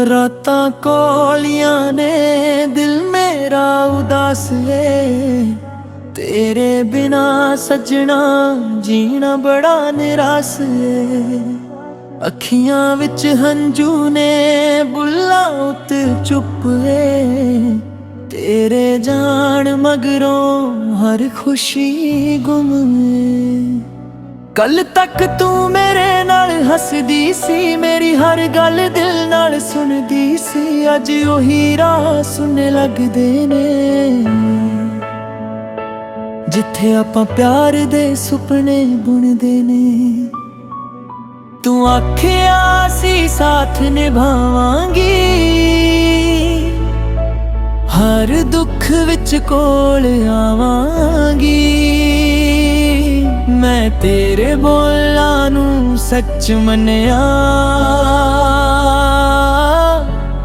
रातां कोलियां ने दिल मेरा उदास है, तेरे बिना सजना जीना बड़ा निरास है। अखियां विच हंजू ने बुल्ला उत चुप है, तेरे जान मगरों हर खुशी गुम है। कल तक तू मेरे नाल हसदी सी, मेरी हर गल दिल नाल सुनदी सी, अज ओही राह सुनने लगदे ने जिथे आपां प्यार दे सुपने बुनदे ने। तू आखिया सी साथ निभावांगी, हर दुख विच कोल आवांगी। मैं तेरे बोलां नूं सच मन्निया,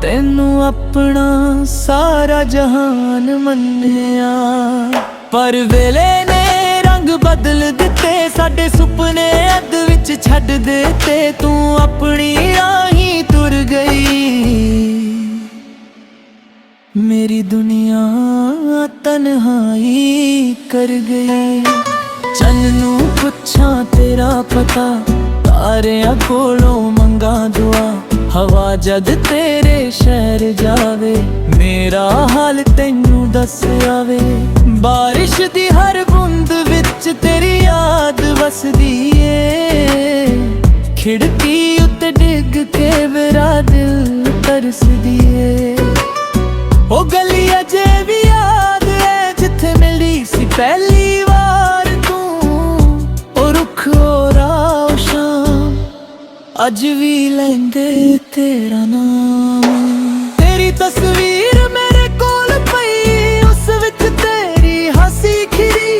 तैनू अपना सारा जहान मन्निया। पर वेले ने रंग बदल दिते, साडे सुपने अध विच छड्ड देते, तू अपनी राही तुर गई। मेरी दुनिया तन्हाई कर गई। चन्न नू पुछां तेरा पता, तारियां कोलों मंगा दुआ, हवा जद तेरे शहर जावे, मेरा हाल तैनू दस आवे। बारिश दी हर बूंद विच तेरी याद वसदी ए, खिड़की उत्ते डिग के मेरा दिल तरसदी ए। ओ गली अजे भी याद है जिथे मिली सी पहली वार तू, ओ रुख और आओ शाम अज भी लैंदे तेरा नाम। तेरी तस्वीर मेरे कोल पई, उस विच तेरी हंसी खिरी,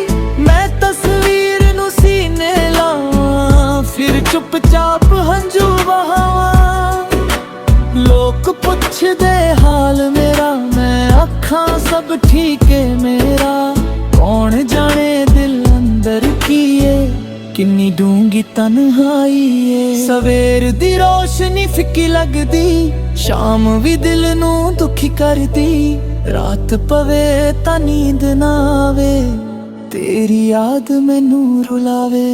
मैं तस्वीर नू सीने लावां, फिर चुपचाप हंजू बहावां। लोग पुछदे हाल मेरा, मैं आखां सब ठीक है मेरा, कौन जाने दिल अंदर की है, किन्नी डूंगी तन्हाई है। सवेर दी रोशनी फिक्की लगदी, शाम भी दिल नू दुखी करदी, रात पवे तां नींद ना आवे, तेरी याद मैनू रुलावे।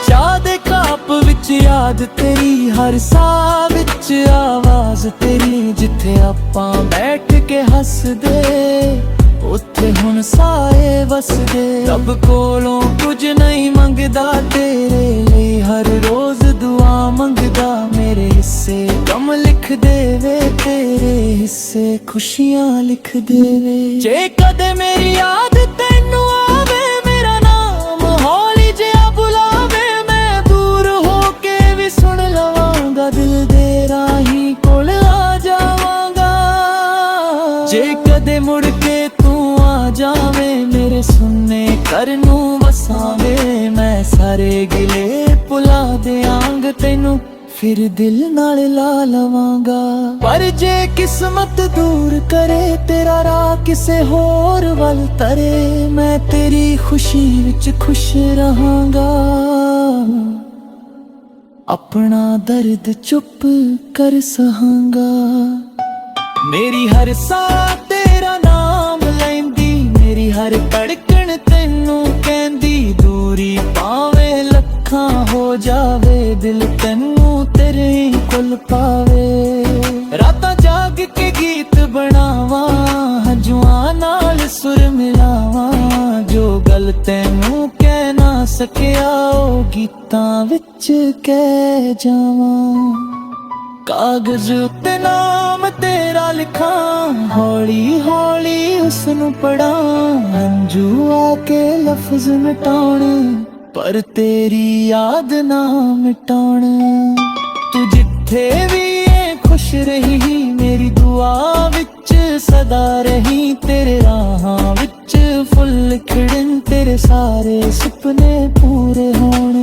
चाह दे कप विच याद तेरी, हर साह विच आवाज तेरी, जिथे आपां बैठ के हसदे उत्थे हुण साए वसदे। रब कोलों कुछ नहीं मंगदा, तेरे लिए हर रोज दुआ मंगदा, मेरे हिस्से गम लिख देवे, तेरे हिस्से खुशियां लिख देवे। जे कदे मेरी याद तैनू आवे, मेरा नाम हौली जिहा बुलावे, मैं दूर होके भी सुन लवांगा, दिल दे राही कोल आ जावांगा। जे कदे मुड़ के जावे, मेरे सुनने कर नू वसावे, मैं सारे गिले भुला देआंग तैनू, फिर दिल नाल ला लवांगा। पर जे किस्मत दूर करे, तेरा राह किसे होर वल तरे, मैं तेरी खुशी विच खुश रहांगा। अपना दर्द चुप कर सहांगा। मेरी हर साह तेरा नाम लैंदी, मेरी हर धड़कन तैनू कहंदी, दूरी पावे लखां हो जावे, दिल तैनू तेरे कोल पावे। रातां जाग के गीत बनावां, हंजुआं नाल सुर मिलावां, जो गल तैनू कह ना सकिया, ओ गीतां विच कह जावां। कागज उत्ते नाम तेरा लिखां, हौली हौली उसनू पढ़ां, हंजू आके लफ्ज मिटाउण, पर तेरी याद ना मिटाउण। तू जिथे भी खुश रही, मेरी दुआ विच सदा रही, तेरे राहां विच फुल खिड़न, तेरे सारे सुपने पूरे होण।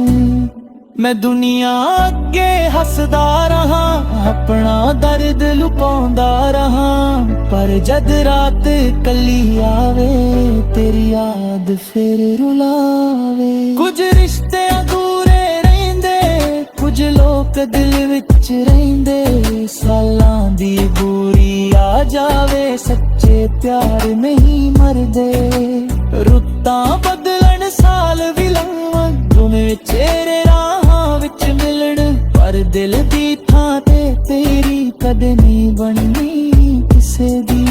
मैं दुनिया अगे हसदा रहा, अपना दर्द लुकाउंदा रहा, पर जद रात कली आवे, तेरी याद फिर रुलावे। कुछ रिश्ते अधूरे रहिंदे, कुछ ਕੁਝ ਲੋਕ ਦਿਲ ਵਿੱਚ ਰਹਿੰਦੇ, ਸਾਲਾਂ ਦੀ ਬੂਰੀ ਆ ਜਾਵੇ, ਸੱਚੇ ਪਿਆਰ ਨਹੀਂ ਮਰਦੇ। ਰੁੱਤਾਂ ਬਦਲਣ ਸਾਲ ਵੀ ਲੰਘਣ, ਦੋਵੇਂ ਤੇਰੇ ਰਾਹਾਂ ਵਿੱਚ ਮਿਲਣ, ਪਰ ਦਿਲ ਦੀ ਥਾਂ ਤੇ ਤੇਰੀ ਕਦੇ ਨਹੀਂ ਬਣਨੀ ਕਿਸੇ ਦੀ।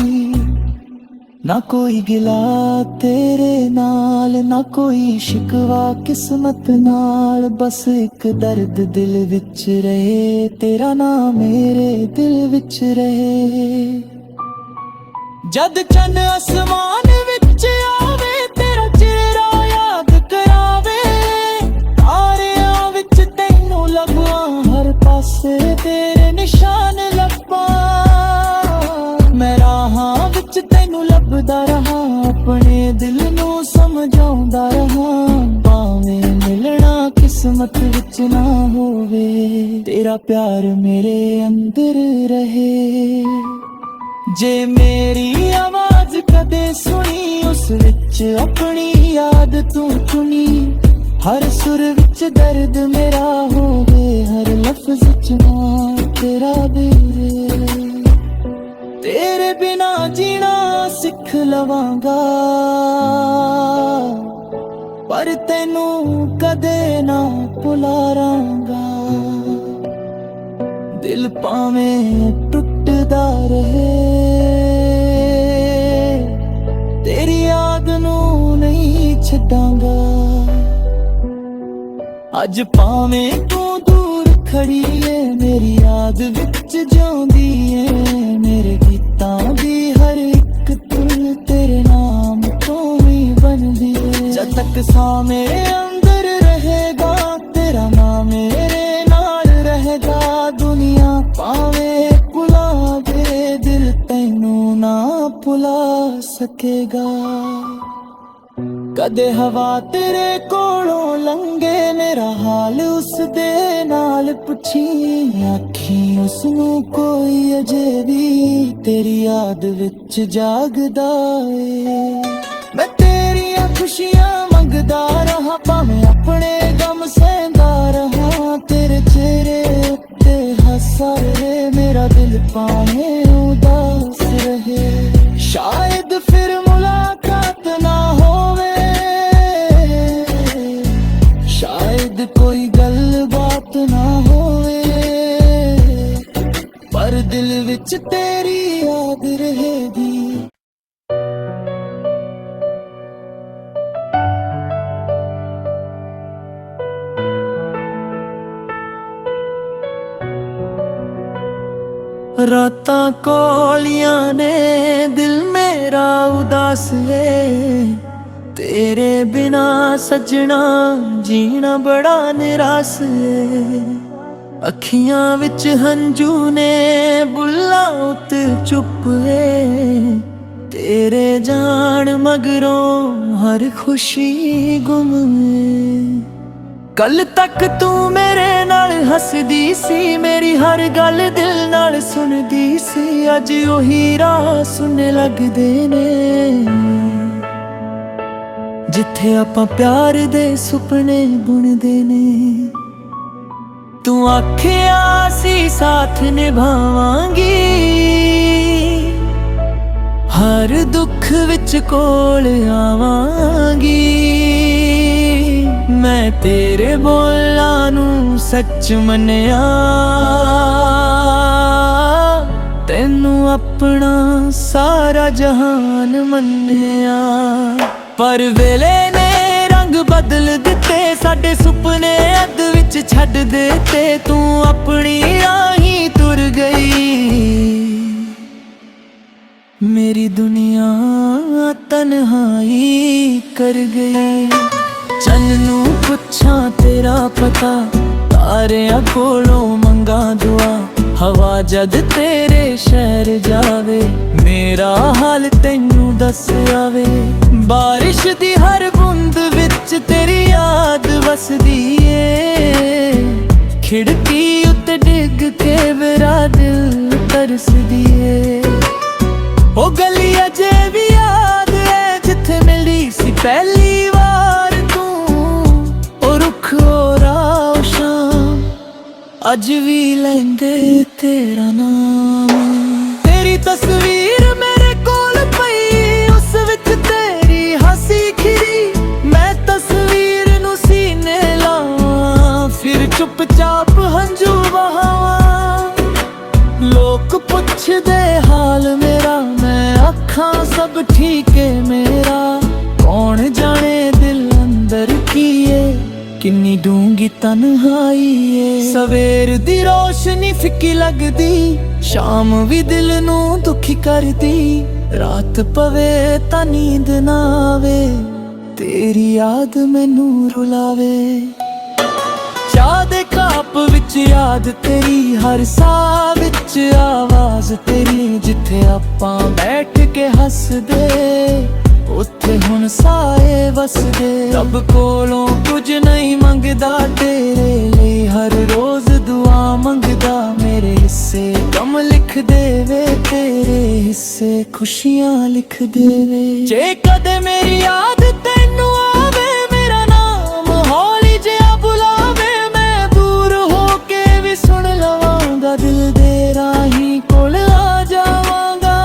ਨਾ ਕੋਈ ਗਿਲਾ ਤੇਰੇ ਨਾਲ, ਨਾ ਕੋਈ ਸ਼ਿਕਵਾ ਕਿਸਮਤ ਨਾਲ, ਬਸ ਇੱਕ ਦਰਦ ਦਿਲ ਵਿੱਚ ਰਹੇ, ਤੇਰਾ ਨਾਮ ਮੇਰੇ ਦਿਲ ਵਿੱਚ ਰਹੇ। ਜਦ ਚੰਨ ਅਸਮਾਨ ਵਿੱਚ ਆਵੇ, ਤੇਰਾ ਚਿਹਰਾ ਯਾਦ ਕਰਾਵੇ, ਤਾਰਿਆਂ ਵਿੱਚ ਤੈਨੂੰ ਲੱਭਾਂ, ਹਰ ਪਾਸੇ ਤੇਰੇ ਨਿਸ਼ਾਨ ਲੱਭਾਂ। ਮੈਂ ਰਾਹਾਂ ਵਿੱਚ ਤੈਨੂੰ ਲੱਭਦਾ ਰਹਾ, ਆਪਣੇ ਦਿਲ ਨੂੰ ਸਮਝਾਉਂਦਾ ਰਹਾ, ਭਾਵੇਂ ਮਿਲਣਾ ਕਿਸਮਤ ਵਿੱਚ ਨਾ ਹੋਵੇ, ਤੇਰਾ ਪਿਆਰ ਮੇਰੇ ਅੰਦਰ ਰਹੇ। ਜੇ ਮੇਰੀ ਆਵਾਜ਼ ਕਦੇ ਸੁਣੀ, ਉਸ ਵਿੱਚ ਆਪਣੀ ਯਾਦ ਤੂੰ ਚੁਣੀ, ਹਰ ਸੁਰ ਵਿੱਚ ਦਰਦ ਮੇਰਾ ਹੋਵੇ, ਹਰ ਲਫ਼ਜ਼ ਚ ਨਾ ਤੇਰਾ ਦਿਲ। ਤੇਰੇ ਬਿਨਾ ਜੀਣਾ ਸਿੱਖ ਲਵਾਂਗਾ, ਪਰ ਤੈਨੂੰ ਕਦੇ ਨਾ ਭੁਲਾਰਾਂਗਾ। ਦਿਲ ਭਾਵੇਂ ਟੁੱਟਦਾ ਰਹੇ, ਤੇਰੀ ਯਾਦ ਨੂੰ ਨਹੀਂ ਛੱਡਾਂਗਾ। ਅੱਜ ਭਾਵੇਂ ਤੂੰ ਦੂਰ ਖੜੀ ਏ, ਮੇਰੀ ਯਾਦ ਵਿੱਚ ਜਿਉਂਦੀ ਏ, ਮੇਰੇ ਗੀਤਾਂ ਦੀ ਹਰ ਇੱਕ ਧੁਨ ਤੇਰੇ ਨਾਮ ਤੋਂ ਹੀ ਬਣਦੀ ਏ। ਜਦ ਤੱਕ ਸਾਹ ਮੇਰੇ ਅੰਦਰ ਰਹੇਗਾ, ਤੇਰਾ ਨਾਮ ਮੇਰੇ ਨਾਲ ਰਹੇਗਾ। ਦੁਨੀਆ ਭਾਵੇਂ ਭੁਲਾਵੇ, ਦਿਲ ਤੈਨੂੰ ਨਾ ਭੁਲਾ ਸਕੇਗਾ। ਕਦੇ ਹਵਾ ਤੇਰੇ ਕੋਲੋਂ ਲੰਘੇ, ਮੇਰਾ ਹਾਲ ਉਸ ਦੇ ਨਾਲ ਪੁੱਛੀ, ਆਖੀ ਉਸਨੂੰ ਕੋਈ ਅਜੇ ਵੀ ਤੇਰੀ ਯਾਦ ਵਿੱਚ ਜਾਗਦਾ ਏ। ਮੈਂ ਤੇਰੀਆਂ ਖੁਸ਼ੀਆਂ ਮੰਗਦਾ ਰਹਾ, ਭਾਵੇਂ ਆਪਣੇ ਗਮ ਸਹਿੰਦਾ ਰਹਾ, ਤੇਰੇ ਚਿਹਰੇ ਉੱਤੇ ਹਾਸਾ ਰਹੇ, ਮੇਰਾ ਦਿਲ ਭਾਵੇਂ ਉਦਾਸ ਰਹੇ। ਸ਼ਾਇਦ ਫਿਰ ਮੁਲਾਕਾਤ ਨਾ ਹੋਵੇ, ਸ਼ਾਇਦ ਕੋਈ ਗੱਲਬਾਤ ਨਾ ਹੋਵੇ, ਪਰ ਦਿਲ ਵਿੱਚ ਤੇਰੀ ਯਾਦ ਰਹੇਗੀ। ਰਾਤਾਂ ਕੋਲੀਆਂ ਨੇ, ਦਿਲ ਮੇਰਾ ਉਦਾਸ ਏ, ਤੇਰੇ ਬਿਨਾ ਸੱਜਣਾ ਜੀਣਾ ਬੜਾ ਨਿਰਾਸ ਏ। ਅੱਖੀਆਂ ਵਿੱਚ ਹੰਝੂ ਨੇ, ਬੁੱਲਾਂ ਉੱਤੇ ਚੁੱਪ ਏ, ਤੇਰੇ ਜਾਣ ਮਗਰੋਂ ਹਰ ਖੁਸ਼ੀ ਗੁੰਮ ਏ। ਕੱਲ ਤੱਕ ਤੂੰ ਮੇਰੇ ਨਾਲ ਹੱਸਦੀ ਸੀ, ਮੇਰੀ ਹਰ ਗੱਲ ਦਿਲ ਨਾਲ ਸੁਣਦੀ ਸੀ, ਅੱਜ ਉਹੀ ਰਾਹ ਸੁਣਨੇ ਲੱਗਦੇ ਨੇ, ਜਿੱਥੇ ਆਪਾਂ ਪਿਆਰ ਦੇ ਸੁਪਨੇ ਬੁਣਦੇ ਨੇ। ਤੂੰ ਆਖਿਆ ਸੀ ਸਾਥ ਨਿਭਾਵਾਂਗੀ, ਹਰ ਦੁੱਖ ਵਿੱਚ ਕੋਲ ਆਵਾਂਗੀ। ਮੈਂ ਤੇਰੇ ਬੋਲਾਂ ਨੂੰ ਸੱਚ ਮੰਨਿਆ, ਤੈਨੂੰ ਆਪਣਾ ਸਾਰਾ ਜਹਾਨ ਮੰਨਿਆ। ਪਰ ਵੇਲੇ ਨੇ ਰੰਗ ਬਦਲ ਦਿੱਤੇ, ਸਾਡੇ ਸੁਪਨੇ ਅੱਧ ਵਿੱਚ ਛੱਡ ਦਿੱਤੇ, ਤੂੰ ਆਪਣੀ ਰਾਹੀਂ ਤੁਰ ਗਈ। ਮੇਰੀ ਦੁਨੀਆ ਤਨਹਾਈ ਕਰ ਗਈ। ਚੰਨ ਨੂੰ ਪੁੱਛਾਂ ਤੇਰਾ ਪਤਾ, ਤਾਰਿਆਂ ਕੋਲੋਂ ਮੰਗਾ ਦੁਆ, ਹਵਾ ਜਦ ਤੇਰੇ ਸ਼ਹਿਰ ਜਾਵੇ, ਮੇਰਾ ਹਾਲ ਤੈਨੂੰ ਦੱਸ ਆਵੇ। ਬਾਰਿਸ਼ ਦੀ ਹਰ ਬੂੰਦ ਵਿੱਚ ਤੇਰੀ ਯਾਦ ਵਸਦੀ ਏ, ਖਿੜਕੀ ਉੱਤੇ ਡਿੱਗ ਕੇ ਮੇਰਾ ਦਿਲ ਤਰਸਦੀ ਏ। ਉਹ ਗਲੀ ਅਜੇ ਵੀ ਯਾਦ ਏ, ਜਿੱਥੇ ਮਿਲੀ ਸੀ ਪਹਿਲੀ ਵਾਰ ਤੂੰ। ਉਹ ਰੁੱਖ, ਉਹ ਰਾਹ, ਉਹ ਸ਼ਾਮ, ਅੱਜ ਵੀ ਲੈਂਦੇ ਤੇਰਾ ਨਾਮ। ਤੇਰੀ ਤਸਵੀਰ ਮੇਰੇ ਕੋਲ ਪਈ, ਉਸ ਵਿੱਚ ਤੇਰੀ ਹਾਸੀ ਖਿਰੀ। ਮੈਂ ਤਸਵੀਰ ਨੂੰ ਸੀਨੇ ਲਾਵਾਂ, ਫਿਰ ਚੁੱਪਚਾਪ ਹੰਝੂ ਵਹਾਵਾਂ। ਲੋਕ ਪੁੱਛਦੇ ਹਾਲ ਮੇਰਾ, ਮੈਂ ਆਖਾਂ ਸਭ ਠੀਕ ਏ ਮੇਰਾ। ਕੌਣ ਜਾਣੇ ਦਿਲ ਅੰਦਰ ਕੀ ਏ, ਕਿੰਨੀ ਡੂੰਗੀ ਤਨਹਾਈ ਏ। ਸਵੇਰ ਦੀ ਰੋਸ਼ਨੀ ਫਿੱਕੀ ਲੱਗਦੀ, ਸ਼ਾਮ ਵੀ ਦਿਲ ਨੂੰ ਦੁਖੀ ਕਰਦੀ। ਰਾਤ ਪਵੇ ਤਾਂ ਨੀਂਦ ਨਾ ਆਵੇ, ਤੇਰੀ ਯਾਦ ਮੈਨੂੰ ਰੁਲਾਵੇ। ਚਾਹ ਦੇ ਕੱਪ ਵਿੱਚ ਯਾਦ ਤੇਰੀ, ਹਰ ਸਾਹ ਵਿੱਚ ਆਵਾਜ਼ ਤੇਰੀ। ਜਿੱਥੇ ਆਪਾਂ ਬੈਠ ਕੇ ਹੱਸਦੇ, ਉੱਥੇ ਹੁਣ ਸਾਏ ਵਸਦੇ। ਰੱਬ ਕੋਲੋਂ ਕੁਝ ਨਹੀਂ ਮੰਗਦਾ, ਤੇਰੇ ਲਈ ਹਰ ਰੋਜ਼ ਦੁਆ ਮੰਗਦਾ। ਮੇਰੇ ਹਿੱਸੇ ਗਮ ਲਿਖ ਦੇਵੇ, ਤੇਰੇ ਹਿੱਸੇ ਖੁਸ਼ੀਆਂ ਲਿਖ ਦੇਵੇ। ਜੇ ਕਦੇ ਮੇਰੀ ਯਾਦ ਤੈਨੂੰ ਆਵੇ, ਮੇਰਾ ਨਾਮ ਹੌਲੀ ਜਿਹਾ ਬੁਲਾਵੇ। ਮੈਂ ਦੂਰ ਹੋ ਕੇ ਵੀ ਸੁਣ ਲਵਾਂਗਾ, ਦਿਲ ਦੇ ਰਾਹੀਂ ਕੋਲ ਆ ਜਾਵਾਂਗਾ।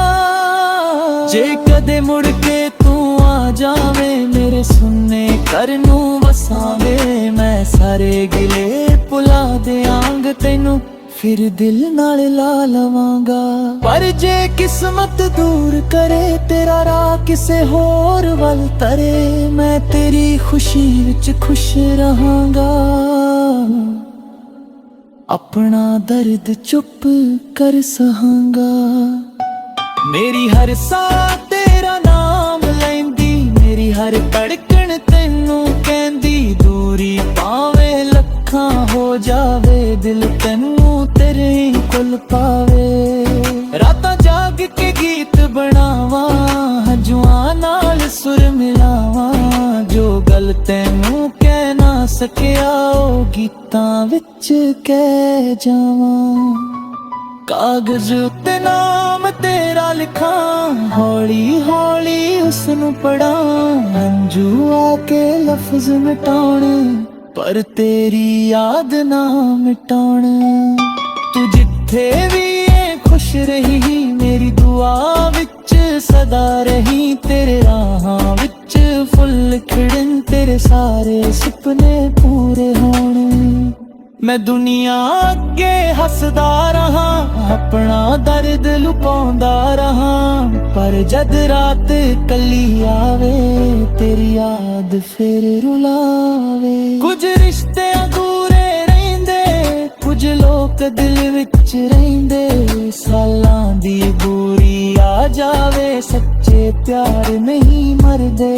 ਜੇ ਕਦੇ ਮੁੜ ਕੇ ਤੂੰ ਆ ਜਾਵੇਂ, ਮੇਰੇ ਸੁਣਨੇ ਘਰ ਨੂੰ ਵਸਾਵੇਂ। ਮੈਂ ਸਾਰੇ ਗਿਲੇ ਭੁਲਾ ਦਿਆਂਗ ਤੈਨੂੰ, ਫਿਰ ਦਿਲ ਨਾਲ ਲਾ ਲਵਾਂਗਾ। ਪਰ ਜੇ ਕਿਸਮਤ ਦੂਰ ਕਰੇ, ਤੇਰਾ ਰਾਹ ਕਿਸੇ ਹੋਰ ਵੱਲ ਤਰੇ। ਮੈਂ ਤੇਰੀ ਖੁਸ਼ੀ ਵਿੱਚ ਖੁਸ਼ ਰਹਾਂਗਾ, ਆਪਣਾ ਦਰਦ ਚੁੱਪ ਕਰ ਸਹਾਂਗਾ। ਮੇਰੀ ਹਰ ਸਾਹ ਤੇਰਾ ਨਾਮ ਲੈਂਦੀ, ਮੇਰੀ ਹਰ ਧੜਕਣ ਤੈਨੂੰ ਕਹਿੰਦੀ। ਦੂਰੀ ਭਾਵੇਂ ਲੱਖਾਂ ਹੋ ਜਾਵੇ, ਦਿਲ ਤੈਨੂੰ ਤੇਰੇ ਕੋਲ ਪਾਵੇ। ਰਾਤਾਂ ਜਾਗ ਕੇ ਗੀਤ ਬਣਾਵਾਂ, ਹੰਝੂਆਂ ਨਾਲ ਸੁਰ ਮਿਲਾਵਾਂ। ਜੋ ਗੱਲ ਤੈਨੂੰ ਕਹਿ ਨਾ ਸਕਿਆ, ਉਹ ਗੀਤਾਂ ਵਿੱਚ ਕਹਿ ਜਾਵਾਂ। ਕਾਗਜ਼ ਉੱਤੇ ਨਾਮ ਤੇਰਾ ਲਿਖਾਂ, ਹੌਲੀ ਹੌਲੀ ਉਸਨੂੰ ਪੜਾਂ। ਹੰਝੂ ਆ ਕੇ ਲਫ਼ਜ਼ ਮਿਟਾਉਣ, ਪਰ ਤੇਰੀ ਯਾਦ ਨਾ ਮਿਟਾਉਣ। ਤੂੰ ਜਿੱਥੇ ਵੀ ਏ ਖੁਸ਼ ਰਹੀ, ਮੇਰੀ ਦੁਆ ਵਿੱਚ ਸਦਾ ਰਹੀ। ਤੇਰੇ ਰਾਹਾਂ ਵਿੱਚ ਫੁੱਲ ਖਿੜਨ, ਤੇਰੇ ਸਾਰੇ ਸੁਪਨੇ ਪੂਰੇ ਹੋਣ। ਮੈਂ ਦੁਨੀਆ ਅੱਗੇ ਹੱਸਦਾ ਰਹਾਂ, ਆਪਣਾ ਦਰਦ ਲੁਕਾਉਂਦਾ ਰਹਾਂ। ਪਰ ਜਦ ਰਾਤ ਕੱਲੀ ਆਵੇ, ਤੇਰੀ ਯਾਦ ਫਿਰ ਰੁਲਾਵੇ। ਕੁਝ ਰਿਸ਼ਤੇ ਅਧੂਰੇ ਰਹਿੰਦੇ, ਕੁਝ ਲੋਕ ਦਿਲ ਵਿੱਚ ਰਹਿੰਦੇ। ਸਾਲਾਂ ਦੀ ਬੂਰੀ ਆ ਜਾਵੇ, ਸੱਚੇ ਪਿਆਰ ਨਹੀਂ ਮਰਦੇ।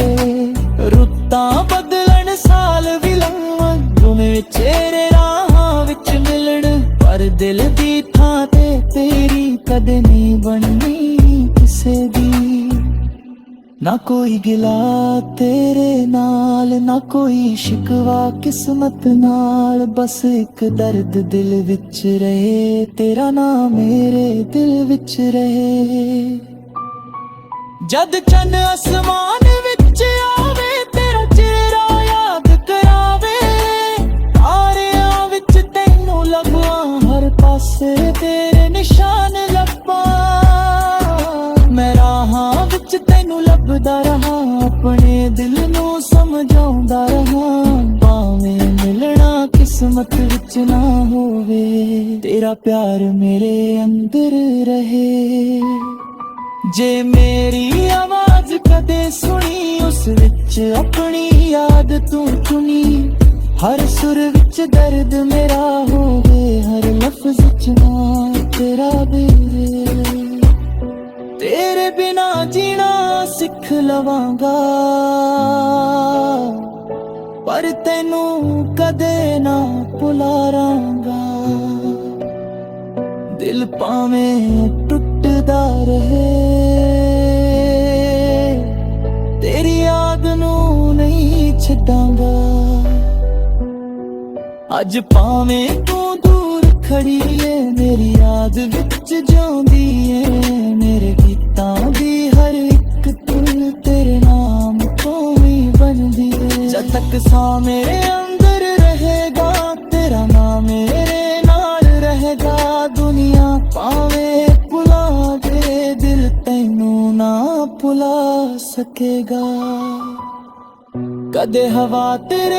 ਰੁੱਤਾਂ ਬਦਲਣ, ਸਾਲ ਵੀ ਲੰਘਣ, ਦੋਵੇਂ ਤੇਰੇ ਰਾਹਾਂ ਵਿੱਚ ਮਿਲਣ। ਪਰ ਦਿਲ ਦੀ ਥਾਂ ਤੇ ਤੇਰੀ ਕਦੇ ਨਹੀਂ ਬਣਨੀ ਕਿਸੇ ਦੀ। ਨਾ ਕੋਈ ਗਿਲਾ ਤੇਰੇ ਨਾਲ, ਨਾ ਕੋਈ ਸ਼ਿਕਵਾ ਕਿਸਮਤ ਨਾਲ। ਬਸ ਇੱਕ ਦਰਦ ਦਿਲ ਵਿੱਚ ਰਹੇ, ਤੇਰਾ ਨਾਮ ਮੇਰੇ ਦਿਲ ਵਿੱਚ ਰਹੇ। ਜਦ ਚੰਨ ਅਸਮਾਨ ਵਿੱਚ ਆਵੇ, ਤੇਰਾ ਚਿਹਰਾ ਯਾਦ ਕਰਾਵੇ। ਤਾਰਿਆਂ ਵਿੱਚ ਤੈਨੂੰ ਲੱਭਾਂ, ਹਰ ਪਾਸੇ ਤੇਰੇ ਨਿਸ਼ਾਨ ਲੱਭਾਂ। ਮੈਂ ਰਾਹਾਂ ਵਿੱਚ ਤੈਨੂੰ ਲੱਭਦਾ ਰਹਾਂ, ਆਪਣੇ ਦਿਲ ਨੂੰ ਸਮਝਾਉਂਦਾ ਰਹਾਂ। ਭਾਵੇਂ ਮਿਲਣਾ ਕਿਸਮਤ ਵਿੱਚ ਨਾ ਹੋਵੇ, ਤੇਰਾ ਪਿਆਰ ਮੇਰੇ ਅੰਦਰ ਰਹੇ। ਜੇ ਮੇਰੀ ਆਵਾਜ਼ ਕਦੇ ਸੁਣੀ, ਉਸ ਵਿੱਚ ਆਪਣੀ ਯਾਦ ਤੂੰ ਚੁਣੀ। ਹਰ ਸੁਰ ਵਿੱਚ ਦਰਦ ਮੇਰਾ ਹੋਵੇ, ਹਰ ਲਫ਼ਜ਼ ਚ ਨਾਮ ਤੇਰਾ ਮੇਰੇ। ਤੇਰੇ ਬਿਨਾ ਜੀਣਾ ਸਿੱਖ ਲਵਾਂਗਾ, ਪਰ ਤੈਨੂੰ ਕਦੇ ਨਾ ਭੁਲਾਰਾਂਗਾ। ਦਿਲ ਭਾਵੇਂ ਟੁੱਟਦਾ ਰਹੇ, ਤੇਰੀ ਯਾਦ ਨੂੰ ਨਹੀਂ ਛੱਡਾਂਗਾ। ਅੱਜ ਭਾਵੇਂ ਤੂੰ ਦੂਰ ਖੜੀ ਏ, ਮੇਰੀ ਯਾਦ ਵਿੱਚ ਜਿਉਂਦੀ ਏ। ਮੇਰੇ ਗੀਤਾਂ ਦੀ ਹਰ ਇੱਕ ਧੁਨ ਤੇਰੇ ਨਾਮ ਤੋਂ ਹੀ ਬਣਦੀ ਏ। ਜਦ ਤੱਕ ਸਾਹ ਮੇਰੇ ਅੰਦਰ ਰਹੇਗਾ, ਤੇਰਾ ਨਾਮ ਮੇਰੇ ਨਾਲ ਰਹੇਗਾ ਦੁਨੀਆ ਭਾਵੇਂ ਭੁਲਾ ਦੇ ਦਿਲ ਤੈਨੂੰ ਨਾ ਭੁਲਾ ਸਕੇਗਾ ਕਦੇ ਹਵਾ ਤੇਰੇ